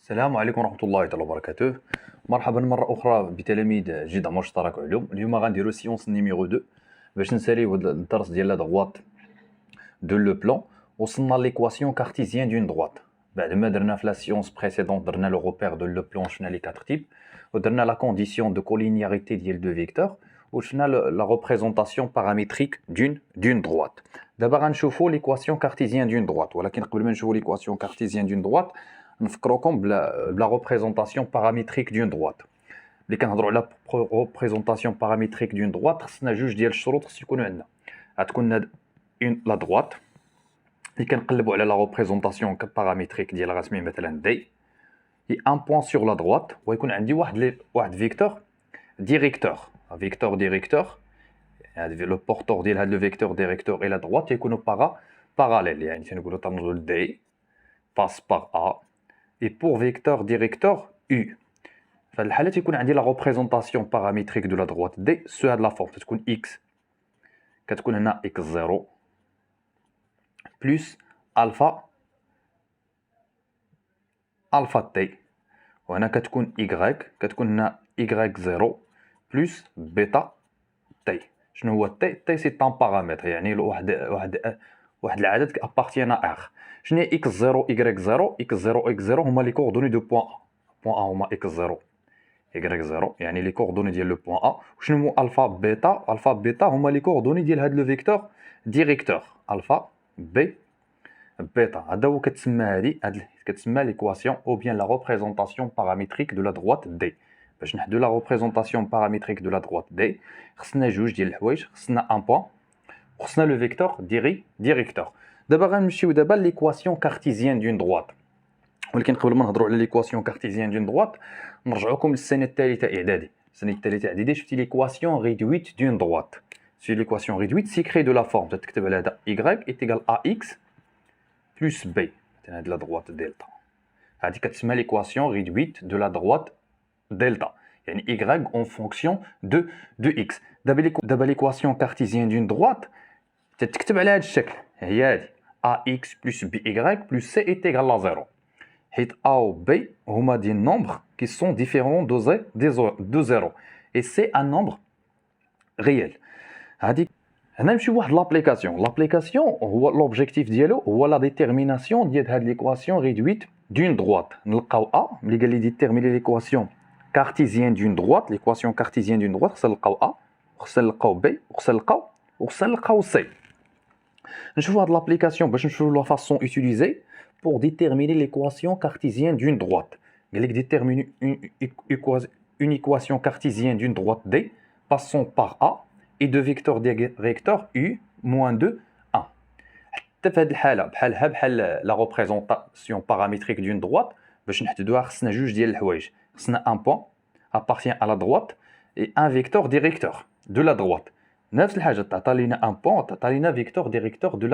السلام عليكم ورحمة الله تعالى وبركاته. مرحبا مرة أخرى بتلاميذ جدع مشترك علوم. اليوم غنديرو سيونس نيميرو 2 باش نساليو هاد الدرس ديال لا دغوات دو لو بلان. وصلنا ليكواسيون كارتيزيان دون دغوات. بعد ما درنا في لا سيونس بريسيدونت درنا لو روبير دو لو بلان، شفنا لي 4 تيب ودرنا لا كونديسيون دو كولينياريتي ديال دو فيكتور وشفنا لا ريبريزونطاسيون باراميتريك دون دغوات. دابا غنشوفو ليكواسيون كارتيزيان دون دغوات، ولكن قبل ما نشوفو ليكواسيون كارتيزيان دون دغوات نفكروكم بلا ريبريزونطاسيون باراميتريك دون دغوات. اللي كنهضروا على ريبريزونطاسيون باراميتريك دون دغوات خصنا جوج ديال الشروط خص يكونوا عندنا. غتكون لا دغوات اللي كنقلبوا على لا ريبريزونطاسيون باراميتريك ديال رسمي مثلا دي هي ان بوين سور لا دغوات، ويكون عندي واحد فيكتور ديريكتور هذا لو بورتور ديال هذا لو فيكتور ديريكتور الى دغوات يكونوا باراليل، يعني تنقولوا تنقولوا دي passe par A et pour vecteur directeur U. في هذه الحالة تيكون عندي la représentation paramétrique de la droite D سو هاد لا فورم تكون X، كتكون هنا X0 plus alpha T، وهنا كتكون Y، كتكون هنا Y0 plus bêta T. شنو هو T سي طون بارامتر، يعني واحد العدد كابارتيان ا R. شنو هي x0 y0 x0 x0 هما لي كوردوني دو بوين ا هما x0 y0 يعني لي كوردوني ديال لو بوين ا. وشنو هو الفا بيتا هما لي كوردوني ديال هاد لو فيكتور ديريكتور الفا بيتا. هذا هو كتسمى ليكواسيون او بيان لا ريبريزونطاسيون باراميتريك دو لا دغوات دي. باش نحدو لا ريبريزونطاسيون باراميتريك دو لا دغوات دي خصنا جوج ديال الحوايج، خصنا ان بوين وخصنا لو فيكتور ديريكتور. دابا غنمشيو دابا ليكواسيون كارتيزيان دون دغوات، ولكن قبل ما نهضروا على ليكواسيون كارتيزيان دون دغوات نرجعوكم للسنه الثالثه اعدادي. السنه الثالثه اعدادي شفتي ليكواسيون ريدويت دون دغوات. سي ليكواسيون ريدويت سيكري دو لا فورم تكتب على هذا y est égal à x plus b، هذه لا دغوات دلتا هذه كتسمى ليكواسيون ريدويت دو لا دغوات دلتا، يعني y en fonction de x. دابا ليكواسيون كارتيزيان دون دغوات تتكتب على هذا الشكل، هي هذه ax plus by plus c est égal à 0. حيت a و b هما des nombres qui sont différents de 0 et c'est un nombre réel. هذه هنا نمشيو لواحد لابليكاسيون هو لوبجيكتيف ديالو هو لا ديتيرميناسيون ديال هاد ليكواسيون ريدويت دون دغوات. نلقاو ا ملي قال لي ديتيرميني ليكواسيون كارتيزيان دون دغوات، ليكواسيون كارتيزيان دون دغوات خصنا نلقاو ا وخصنا نلقاو بي وخصنا نلقاو سي. نشوفوا هاد لابليكاسيون باش نشوفوا لا فاصون utiliser pour déterminer l'équation cartésienne d'une droite. قال لك déterminer une équation cartésienne d'une droite D passant par A et de vecteur directeur U moins 2 1. حتى في هاد الحاله بحال لا ريبريزونطاسيون باراميتريك دون دروات باش نحددوها خصنا جوج ديال الحوايج، خصنا ان بوين appartient à la droite et un vecteur directeur de la droite. نفس الحاجه تعطى لينا ان بوين تعطى لينا فيكتور ديريكتور دو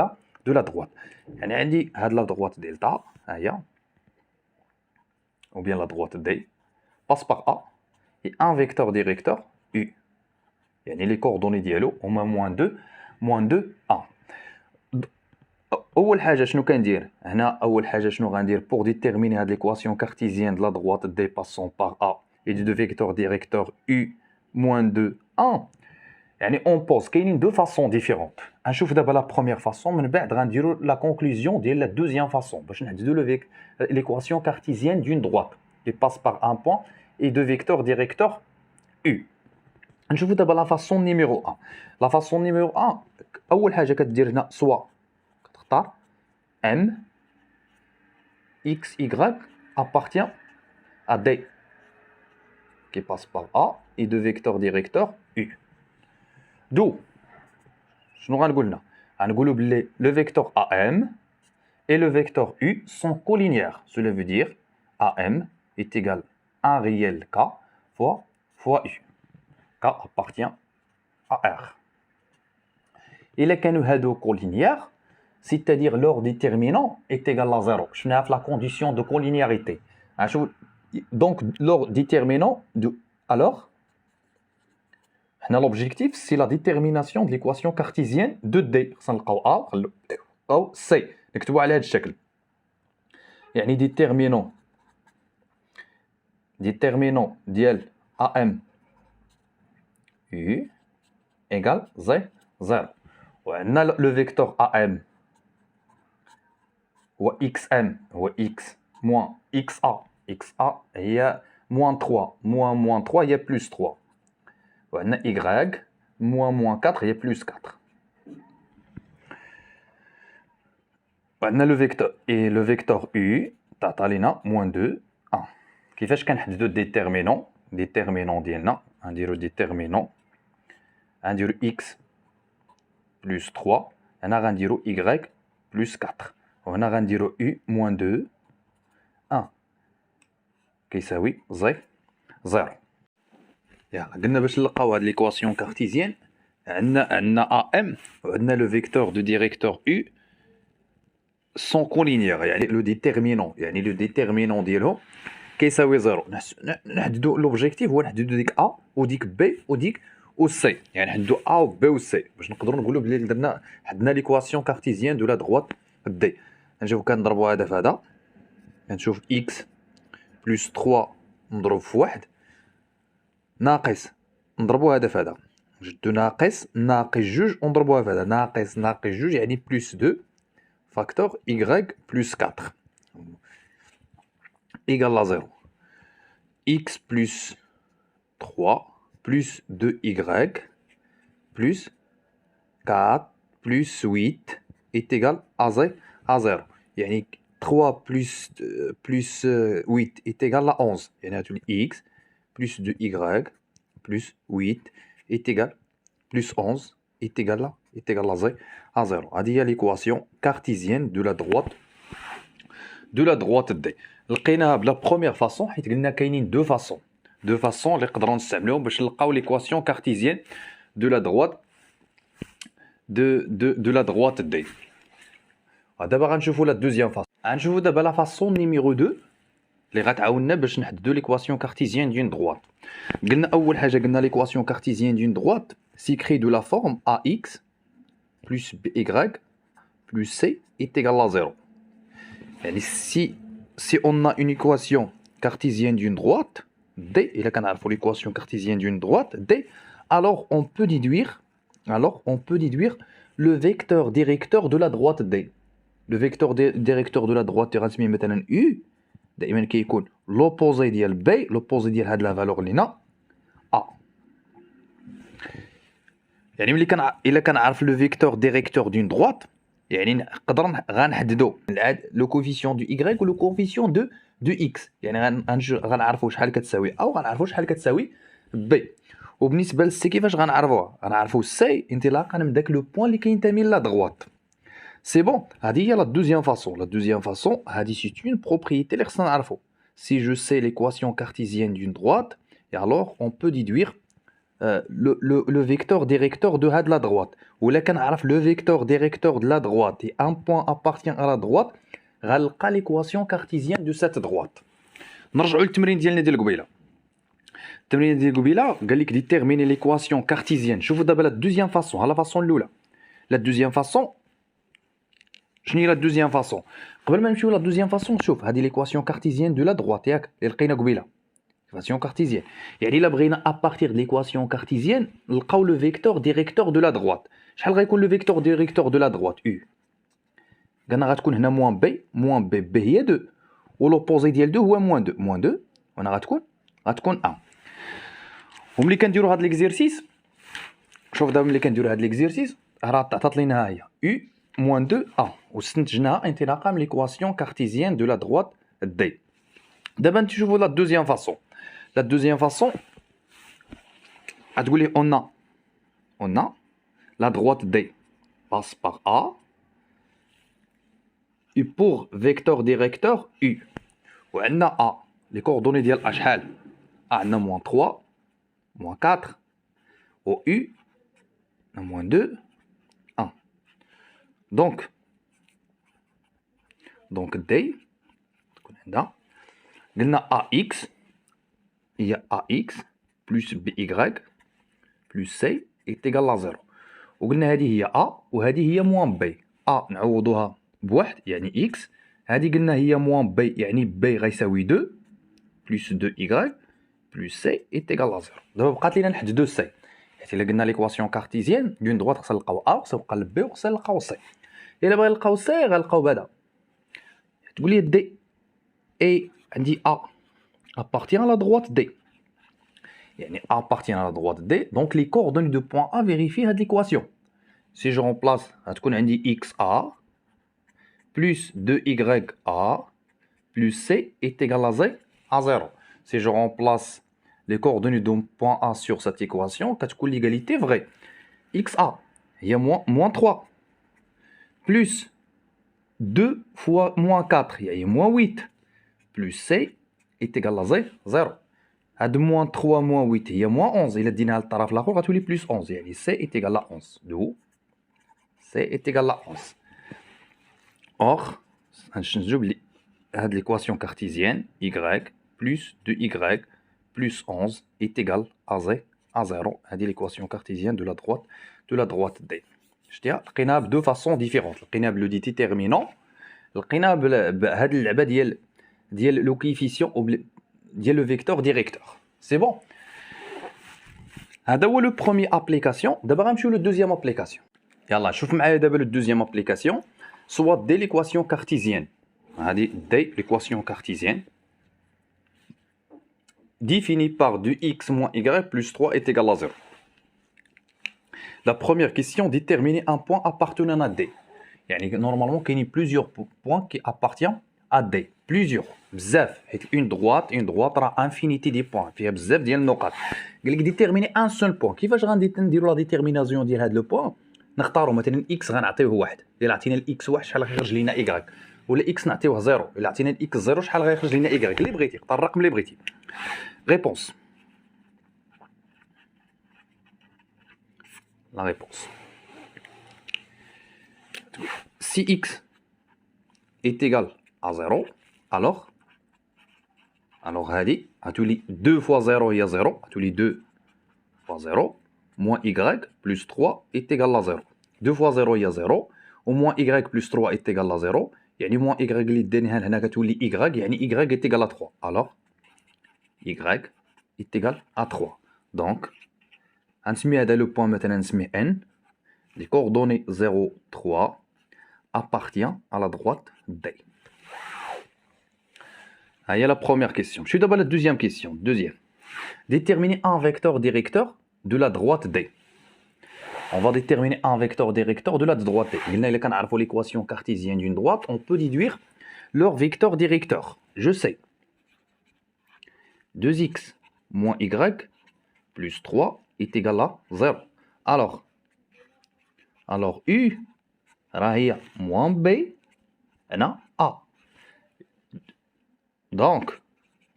لا دغوات. يعني عندي هاد لا دغوات دلتا ها هي او بيان لا دغوات دي باس بار ا اي ان فيكتور ديريكتور u، يعني لي كوردوني ديالو هما موان 2 1. اول حاجه شنو كندير هنا؟ اول حاجه شنو غندير بور ديتيرميني هاد ليكواسيون كارتيزيان د لا دغوات دي باسون بار ا اي دو فيكتور ديريكتور u موان 2 1. يعني اون بوز كاينين دو فاصون ديفيرونت. غنشوف دابا لا بروميير فاصون من بعد غنديروا لا كونكلوزيون ديال لا دوزيام فاصون باش نحددوا لو ليكواسيون كارتيزيان دون دغوات لي باس بار ان بوين اي دو فيكتور ديريكتور u. نشوفوا دابا لا فاصون نيميرو 1. لا فاصون نيميرو 1 اول حاجه كدير هنا سوا كتختار m x y appartient à d qui passe par a et de vecteur directeur u. دو شنو غنقول هنا؟ غنقولوا بلي لو فيكتور am et le vecteur u sont collinéaires. Cela veut dire am est égal à un réel k fois u. k appartient à r. إلا كانوا هادو collinéaires c'est-à-dire leur déterminant est égal à 0. شفناها في la condition de collinéarité. Donc leur déterminant alors l'objectif c'est la détermination de l'équation cartésienne de D. خصنا نلقاو A أو C نكتبو على هذا الشكل، يعني déterminant déterminant ديال AM U égale 0. وعندنا le vecteur AM هو XM هو X moins XA هي moins 3 moins 3 هي plus 3 وعندنا Y moins 4 هي plus 4 وعندنا le vecteur U تعطى لينا moins 2 1 كيفاش كنحددو déterminant ديالنا غنديرو déterminant غنديرو X plus 3 هنا غنديرو Y plus 4 وهنا غنديرو U moins 2 1 كيساوي 0. يلا قلنا باش نلقاو هاد ليكواسيون كارتيزيان عندنا AM وعندنا لو فيكتور دو ديريكتور U سون كولينيير يعني لو ديتيرمينون ديالهم كيساوي 0. نحددو لوبجيكتيف هو نحددو ديك A وديك B وديك و C يعني نحددو A و B و C باش نقدروا نقولوا بلي حدنا ليكواسيون كارتيزيان دو لا دروات دي. نشوفو كنضربو هذا في هذا كنشوف X بلس 3 نضرب في 1 ناقص نضربو هذا في هذا جدو ناقص جوج ونضربوها في هذا ناقص جوج يعني بلس 2 فاكتور Y بلس 4 égal à 0. X plus 3 plus 2Y plus 4 plus 8 est égal à 0. يعني 3 plus 8 est égal à 11. يعني X plus 2Y plus 8 est égal plus 11 est égal à 0. هذه هي l'équation cartésienne de la droite D. لقيناها بلا بروميير فاصون حيت قلنا كاينين دو فاصون اللي نقدروا نستعملوهم باش نلقاو ليكواسيون كارتيزيان دو لا دروات دو لا دروات دي. دابا غنشوفوا لا دوزيام فاصون غنشوفوا دابا لا فاصون نيميرو 2 اللي غتعاوننا باش نحددوا ليكواسيون كارتيزيان دون دروات. قلنا اول حاجه قلنا ليكواسيون كارتيزيان دون دروات سيكري دو لا فورم AX plus BY plus C est égal à 0. يعني si on a une équation cartésienne d'une droite, D, il a l'équation cartésienne d'une droite, D, alors on peut déduire le vecteur directeur de la droite D. Le vecteur directeur de la droite est maintenant U, دائما كيكون l'opposé ديال B, l'opposé ديال هاد la valeur لينا A. يعني ملي إلا كنعرف le vecteur directeur d'une droite يعني نقدر غنحددو لو كوفيسيون دو Y و لو كوفيسيون دو X يعني غنعرفو شحال كتساوي A و غنعرفو شحال كتساوي B. وبالنسبه للسي كيفاش غنعرفوها غنعرفو سي انطلاقا من داك لو بوين اللي كينتمي لا دغوات. سي بون هذه هي لا دوزيام فاصون هذه سي اون بروبريتي اللي خصنا نعرفو. سي جو سي ليكواسيون كارتيزيان دون دروات et alors on peut déduire le vecteur directeur de la droite. Ou là, quand on le vecteur directeur de la droite et un point appartient à la droite, on va l'équation cartésienne de cette droite. نرجعوا للتمرين ديالنا ديال قبيله. التمرين ديال قبيله قال لك ديتيرميني ليكواسيون كارتيزيان. شوفوا دابا لا دوزيام فاصون لا فاصون الاولى. لا دوزيام فاصون شنو هي لا دوزيام فاصون؟ قبل ما نمشيو لا دوزيام فاصون شوف هذه ليكواسيون كارتيزيان دو لا دروات ياك اللي لقينا قبيله. L'équation cartésienne. Et là, à partir de l'équation cartésienne, on le vecteur directeur de la droite. Quel va être le vecteur directeur de la droite U. On va avoir moins B, B est 2. Ou l'opposé de 2 ou moins 2. Moins 2, on va avoir 1. On va faire l'exercice. Regardez l'exercice. On va faire U moins 2, 1. On va faire l'équation cartésienne de la droite D. D'abord, tu vois la deuxième façon. La deuxième façon, on a la droite D passe par A et pour vecteur directeur U. On a A, les coordonnées ديال A شحال؟ A on a moins 3, moins 4, au U on a moins 2, 1. Donc D, on a AX. Il y a AX plus BY plus C est égal à 0. وقلنا هذه هي A وهذه هي موان B. A نعوضوها بواحد يعني X. هذه قلنا هي موان B يعني B غيساوي 2 plus 2y plus c est égal à 0. دابا بقات لينا نحددو c. حيت الا قلنا ليكواسيون كارتيزيان دون دروات خصنا نلقاو a وخصنا نلقاو b وخصنا نلقاو c. الا بغينا نلقاو c غنلقاو بهذا. تقول لي d et عندي a appartient à la droite d. يعني a appartient à la droite d. Donc les coordonnées de point A vérifient هاد l'équation. Si je remplace غتكون عندي xa plus 2ya plus c est égal à 0. Si je remplace les coordonnées d'un point A sur cette équation, l'égalité vraie. xa, il y a moins 3, plus 2 fois moins 4, il y a moins 8, plus c est égal à 0. De moins 3 moins 8, il y a moins 11. Il a dit à l'autre, plus 11. Et c est égal à 11. D'où c est égal à 11. Or, j'oublie l'équation cartésienne, y plus 2y plus 11 est égal à 0. C'est l'équation cartésienne de la droite D. Je dis, on a deux façons différentes. On a le déterminant, on a le coefficient, le vecteur directeur. C'est bon. C'est la première application. D'abord, on va la deuxième application. Yalla, شوف معايا دابا la deuxième application. Soit dès l'équation cartésienne. Dès l'équation cartésienne définie par 2x moins y plus 3 est égal à 0. La première question, déterminer un point appartenant à D. Normalement, il y a plusieurs points qui appartiennent à D. Plusieurs. Bzaf. Une droite a infinité de points. Il y a bzaf de النقط. Déterminer un seul point. كيفاش غنديروا la détermination ديال هذا le point؟ نختاروا مثلا x غنعطيوه واحد. الا عطينا الاكس واحد شحال غيخرج لينا y. ولا اكس نعطيوه 0. الا عطينا الاكس 0 شحال غيخرج لينا y. اللي بغيتي، اختار الرقم اللي بغيتي. Réponse. La réponse. Si x est égal à 0, alors هذه هتولي 2 fois 0 هي 0, هتولي 2 fois 0 moins y plus 3 est égal à 0. 2 fois 0 هي 0 و moins y plus 3 est égal à 0. يعني moins y اللي دانيها هنا كتولي y, يعني y est égal à 3. Alors y est égal à 3. Donc نسمي هذا le point مثلا نسميه n. Les coordonnées 0, 3 appartient à la droite D. Il y a la première question. Je suis d'abord la deuxième question. Deuxième. Déterminer un vecteur directeur de la droite D. On va déterminer un vecteur directeur de la droite D. Il y a l'équation cartésienne d'une droite. On peut déduire leur vecteur directeur. Je sais. 2x moins y plus 3 est égal à 0. Alors u راهي moins b هنا a. Donc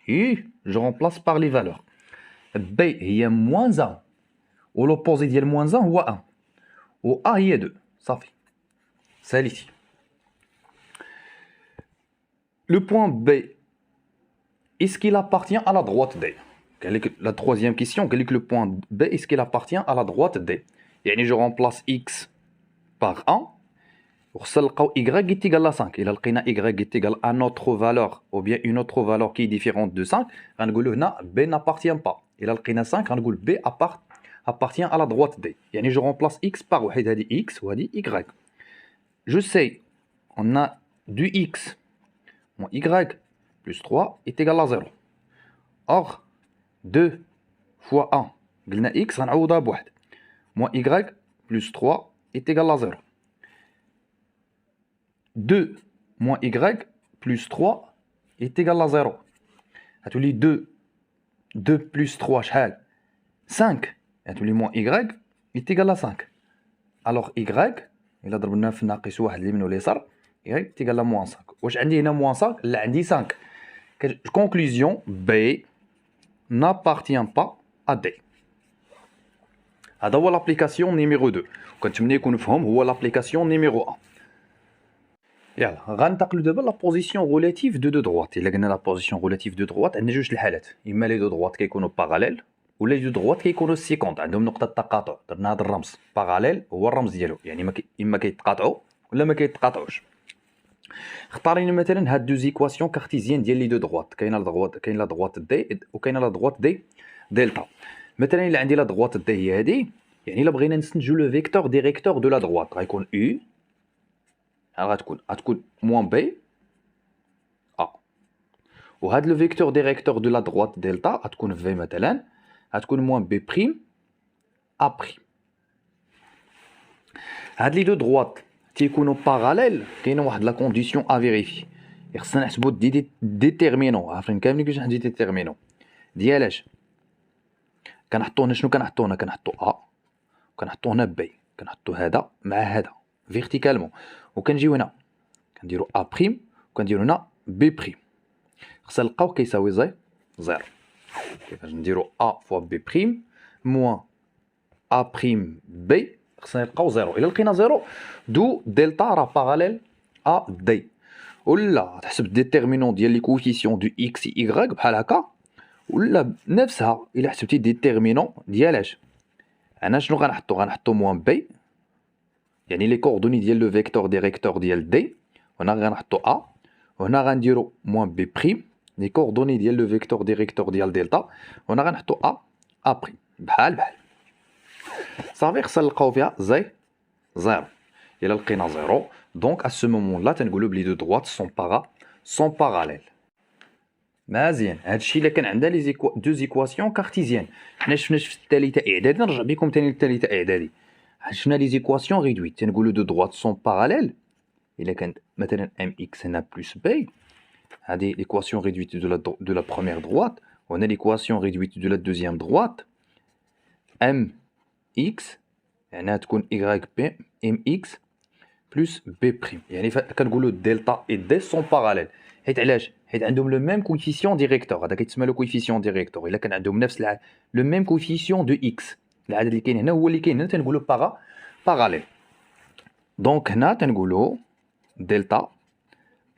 u je remplace par les valeurs. b هي moins 1 و l'opposé ديال moins 1 هو 1 و a هي 2 صافي ساليتي. Le point B, est-ce qu'il appartient à la droite D? La troisième question, quel est le point B, est-ce qu'il appartient à la droite D? Je remplace x par 1, y est égal à 5. Il a y est égal à notre valeur, ou bien une autre valeur qui est différente de 5. B n'appartient pas. Il a 5, B appartient à la droite D. Je remplace x par x ou y. Je sais, on a du x moins y plus 3 est égal à 0. Or, 2 fois 1, قلنا x غنعوضها بواحد. Moins y plus 3 est égal à 0. 2 moins y plus 3 est égal à 0. هتولي 2 plus 3 شحال 5. هتولي moins y est égal à 5. Alors y إلا ضربنا في ناقص واحد اليمين واليسار y est égal à moins 5. واش عندي هنا moins 5 لا عندي 5. Conclusion, B n'appartient pas à D. هذا هو l'application numéro 2. كنتمنى يكون فهم هو l'application numéro 1. يلا غننتقلوا دابا لا بوزيسيون غولاتيف دو دروات. الا قلنا لا بوزيسيون غولاتيف دو دروات عندنا جوج الحالات، اما لي دو دروات كيكونوا باراليل ولا لي دو دروات كيكونوا سيكونت عندهم نقطه تقاطع. درنا هذا الرمز باراليل هو الرمز ديالو، يعني اما كيتقاطعوا ولا ما كيتقاطعوش. اختارينا مثلا هاد دو زيكواسيون كارتيزيان ديال لي دو دغوات. كاينه لا دغوات دي وكاينه لا دغوات دي دلتا. مثلا الا عندي لا دغوات دي هي هادي، يعني الا بغينا نستنتجو لو فيكتور ديريكتور دو لا دغوات غيكون او، غتكون موان بي ا. وهاد لو فيكتور ديريكتور دو لا دغوات دلتا غتكون في مثلا، غتكون موان بي بريم ا بريم. هاد لي دو دغوات تيكونوا باراليل، كاينه واحد لا كونديسيون ا فيريفي. خصنا نحسبوا ديتيرمينون. عارفين كاملين كيفاش نحسبوا ديتيرمينون ديالاش؟ كنحطو هنا شنو كنحطو هنا؟ كنحطو ا وكنحطو هنا بي، كنحطو هذا مع هذا فيرتيكالمون، وكنجيو هنا كنديرو ا بريم وكنديرو هنا بي بريم. خصنا نلقاو كيساوي زيرو. كيفاش نديرو ا فوا بي بريم موان ا بريم بي؟ خصنا نلقاو زيرو. الا لقينا زيرو دو دلتا راه باراليل ا دي. ولا تحسب ديتيرمينون ديال لي كوفيسيون دو اكس y بحال هكا، ولا نفسها الا حسبتي ديتيرمينون ديالاش. انا شنو غنحطو موان بي، يعني لي كوردوني ديال لو فيكتور ديريكتور ديال دي، وهنا غنحطو ا، وهنا غنديرو موان بي بريم لي كوردوني ديال لو فيكتور ديريكتور ديال دلتا، وهنا غنحطو ا بريم بحال صافي. خصنا نلقاو فيها زيرو. الا لقينا زيرو دونك ا سو مومون لا تنقولو بلي دو دغوات سون باراليل. مزيان. هادشي الا كان عندنا لي دو زيكواسيون كارتيزيان. حنا شفناش في الثالثه اعدادي، نرجع بكم ثاني للثالثه اعدادي، شفنا لي زيكواسيون ريدويت تنقولو دو دغوات سون باراليل. الا كانت مثلا ام اكس هنا بلس بي، هذه ليكواسيون ريدويت دو لا بروميير دغوات، وهنا ليكواسيون ريدويت دو لا دوزيام دغوات. ام اكس يعني تكون y بي ام اكس بلس بي بريم، يعني كنقولوا دلتا اي دي سون باراليل. حيت علاش؟ حيت عندهم لو ميم كويفيسيون ديريكتور، هذا كيتسمى لو كويفيسيون ديريكتور. الا كان عندهم نفس لو ميم كويفيسيون دو اكس، العدد اللي كاين هنا هو اللي كاين هنا، تنقولوا باراليل. دونك هنا تنقولوا دلتا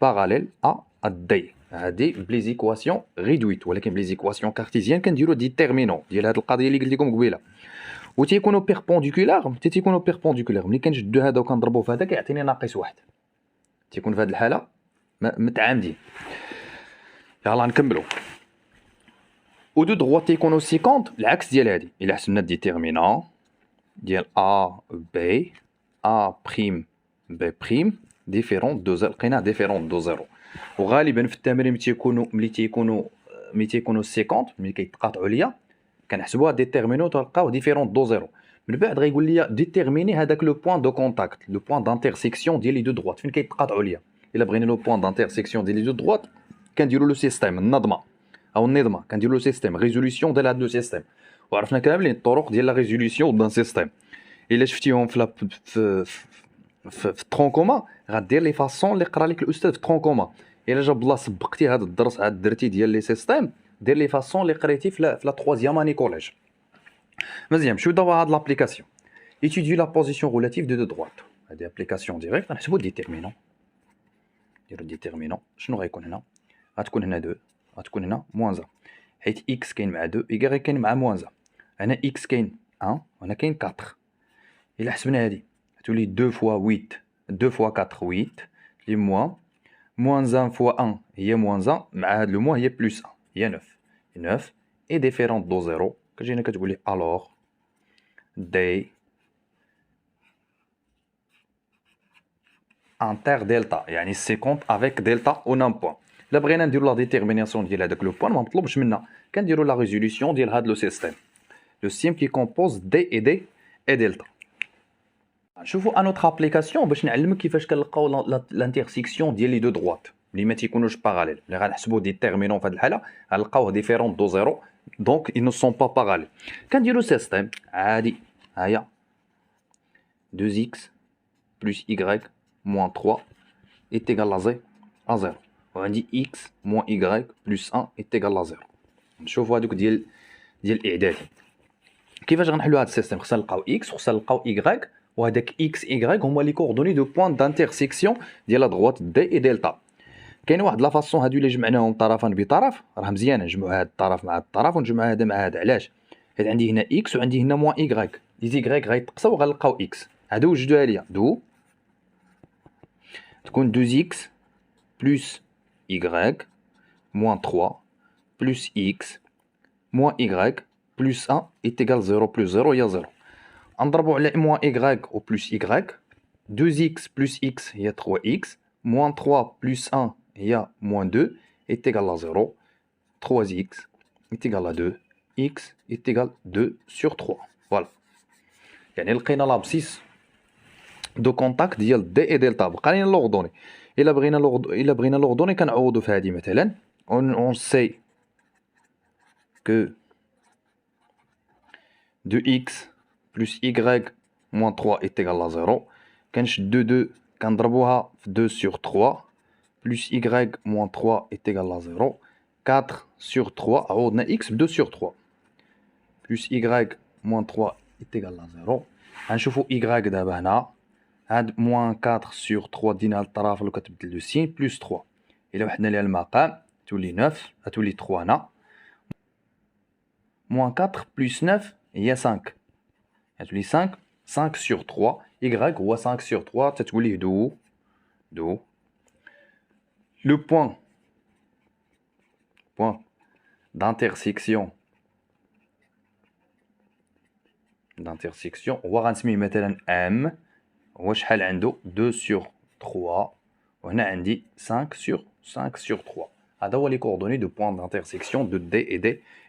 باراليل ا دي. هذه بلي زيكواسيون ريدويت، ولكن بلي زيكواسيون كارتيزيان كنديروا ديتيرمينون ديال هذه القضيه اللي قلت لكم قبيله. و تيكونوا بيربونديكولار، تيكونوا بيربونديكولار ملي كنشدو هذا وكنضربوه في هذا كيعطيني ناقص واحد، تيكون في هذه الحاله متعامدين. يلا نكملوا. و دو دغوات تيكونوا سيكونت العكس ديال هذه. الا حسبنا ديتيرمينون ديال ا بي ا بريم بي بريم ديفيرون دو زيرو، لقيناه ديفيرون دو زيرو. وغالبا في التمارين ملي تيكونوا سيكونت، ملي كيتقاطعوا ليا كنحسبوها ديتيرمينون تلقاوه ديفيرون دو زيرو. من بعد غيقول لي ديتيرميني هذاك لو بوين دو كونتاكت، لو بوين دانترسيكسيون ديال لي دو دغوات فين كيتقاطعوا ليا. الا بغينا لو بوين دانترسيكسيون ديال لي دو دغوات كنديروا لو سيستيم النظمه او النظمه، كنديروا لو سيستيم ريزوليسيون ديال هذا لو سيستيم. وعرفنا كاملين الطرق ديال لا ريزوليسيون دان سيستيم. الا شفتيهم في الترون كوما غدير لي فاصون اللي قرا لك الاستاذ في الترون كوما. الا جاب الله سبقتي هذا الدرس عاد درتي ديال لي سيستيم، دير لي فاصون اللي قريتي في لا 3 اني كوليج. مزيان. نمشيو دابا هاد لابليكاسيون étudie la position relative de deux droites. هذه ابليكاسيون ديريكت. غنحسبوا ديتيرمينون، نديرو ديتيرمينون. شنو غيكون هنا؟ غتكون هنا 2، غتكون هنا موان 1، حيت اكس كاين مع 2 y كاين مع موان 1. هنا اكس كاين 1 وهنا كاين 4. الا حسبنا هذه غتولي 2 فوا 8، 2 فوا 4 8 لي موان 1 فوا 1 هي موان 1 مع هاد لو موان هي بلس 1 هي 9 اي ديفيرون دو زيرو. كتجي هنا كتقول لي الوغ دي انتر دلتا، يعني سيكونت افيك دلتا او نان بوين. الا بغينا نديرو لا ديتيرميناسيون ديال هذاك لو بوين ما مطلوبش منا، كنديرو لا ريزوليسيون ديال هاد لو سيستيم كي كومبوز دي اي دلتا. نشوفوا ان اوتر ابليكاسيون باش نعلمك كيفاش كنلقاو لانترسيكسيون ديال لي دو دغوات اللي ما تيكونوش باراليل. اللي غنحسبوا ديتيرمينون في هذه الحاله غنلقاوه ديفيرون دو زيرو، دونك ils ne sont pas parallèles. كنديرو سيستيم عادي. هيا 2x plus y moins 3 est égal à 0. وعندي x moins y plus 1 est égal à 0. نشوفوا هذوك ديال الاعدادي كيفاش غنحلوا هذا السيستيم. خصنا نلقاو x وخصنا نلقاو y، وهذاك x y هما لي كوردوني دو بوين دانترسيكسيون ديال لا دغوات دي اي دلتا. كاين واحد لا فاصون هادو اللي جمعناهم طرفا بطرف راه مزيانه، نجمعوا هاد الطرف مع هاد الطرف ونجمع هذا مع هذا. علاش؟ حيت عندي هنا اكس وعندي هنا موان ايكغيك، لي زيكغيك غيتقصاو وغنلقاو اكس. هادو وجدوها ليا دو تكون 2 اكس plus y moins 3 plus x moins y plus 1 est égal à 0 plus 0 il y a 0. نضربوا على moins y au plus y. 2x plus x il y a 3x. Moins 3 plus 1 il y a moins 2 est égal à 0. 3x est égal à 2. x est égal à 2 sur 3. Voilà. يعني لقينا l'abscisse de contact ديال d et delta. بقى لنا لوغدوني. إلا بغينا لوغدوني كنعوضو في هادي مثلا. On sait que 2x plus y moins 3 est égal à 0. كنشدو 2 كنضربوها في 2 sur 3 plus y moins 3 est égal à 0. 4 sur 3 عوضنا x ب 2 sur 3 plus y moins 3 est égal à 0. غنشوفو y دابا هنا هاد moins 4 sur 3 دينا للطرافل وكتبدل لو سين plus 3 إلا وحدنا ليها المقام تولي 9 غتولي 3 هنا moins 4 plus 9 هي 5 غتولي 5 sur 3 y هو 5 sur 3 تتولي دو le point d'intersection هو غنسميه مثلا m هو شحال عنده 2 sur 3 وهنا عندي 5 sur 3 هذا هو les coordonnées de point d'intersection de D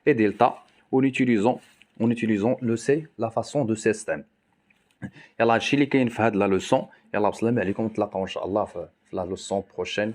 et delta en utilisant le C la façon de système. يلا هادشي اللي كاين في هاد لا لوسون. يلا بسلام عليكم، نتلاقاو ان شاء الله في لا لوسون بروشين.